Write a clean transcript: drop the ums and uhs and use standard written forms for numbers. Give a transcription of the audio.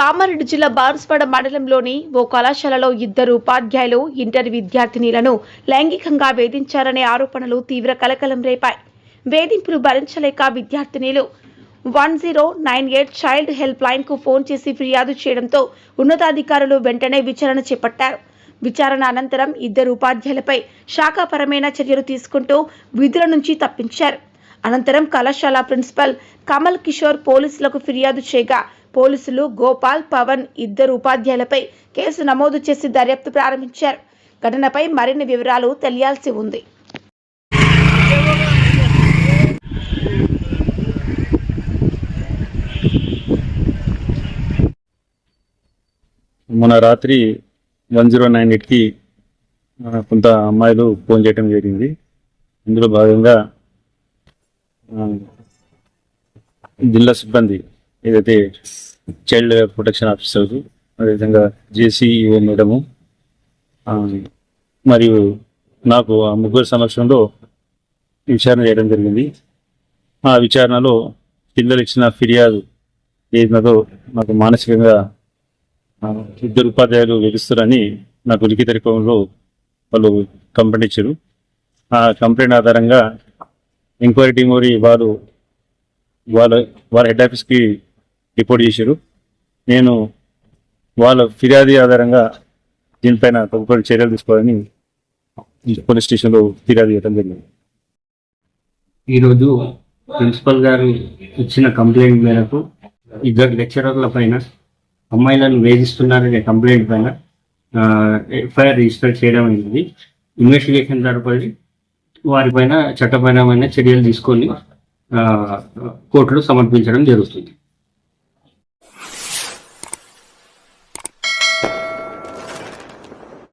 కామారెడ్డి జిల్లా బాన్స్వాడ మండలంలోని ఓ కళాశాలలో ఇద్దరు ఉపాధ్యాయులు ఇంటర్ విద్యార్థినిలను లైంగికంగా వేధించారనే ఆరోపణలు తీవ్ర కలకలం రేపాయి. వేధింపులు భరించలేక విద్యార్థినిలు 1098 చైల్డ్ హెల్ప్ లైన్ కు ఫోన్ చేసి ఫిర్యాదు చేయడంతో ఉన్నతాధికారులు వెంటనే విచారణ చేపట్టారు. విచారణ అనంతరం ఇద్దరు ఉపాధ్యాయులపై శాఖాపరమైన చర్యలు తీసుకుంటూ విధుల నుంచి తప్పించారు. అనంతరం కళాశాల ప్రిన్సిపల్ కమల్ కిషోర్ పోలీసులకు ఫిర్యాదు చేయగా పోలీసులు గోపాల్, పవన్ ఇద్దరు ఉపాధ్యాయులపై కేసు నమోదు చేసి దర్యాప్తు ప్రారంభించారు. ఘటనపై మరిన్ని వివరాలు తెలియాల్సి ఉంది. మొన్న రాత్రి 1098కి కొంత అమ్మాయిలు ఫోన్ చేయడం జరిగింది. ఇందులో భాగంగా జిల్లా సిబ్బంది ఏదైతే చైల్డ్ ప్రొటెక్షన్ ఆఫీసర్స్, అదేవిధంగా జేసీఈఓ మేడము మరియు నాకు ఆ ముగ్గురు సమక్షంలో విచారణ చేయడం జరిగింది. ఆ విచారణలో పిల్లలు ఇచ్చిన ఫిర్యాదు ఏదో నాకు మానసికంగా ఇద్దరు ఉపాధ్యాయులు వేధిస్తారని నాకు లిఖిత రూపంలో వాళ్ళు కంప్లైంట్ ఇచ్చారు. ఆ కంప్లైంట్ ఆధారంగా ఎంక్వైరీ టీం వాళ్ళ హెడ్ ఆఫీస్కి రిపోర్ట్ చేశారు. నేను వాళ్ళ ఫిర్యాదు ఆధారంగా దీనిపైన తదుపరి చర్యలు తీసుకోవాలని పోలీస్ స్టేషన్లో ఫిర్యాదు చేయడం జరిగింది. ఈరోజు ప్రిన్సిపల్ గారు ఇచ్చిన కంప్లైంట్ మేరకు ఇద్దరు లెక్చరర్ల పైన అమ్మాయిలను వేధిస్తున్నారనే కంప్లైంట్ పైన ఎఫ్ఐఆర్ రిజిస్టర్ చేయడం అయింది. ఇన్వెస్టిగేషన్ జరపడి వారిపైన చట్టపరమైన చర్యలు తీసుకొని కోర్టులో సమర్పించడం జరుగుతుంది.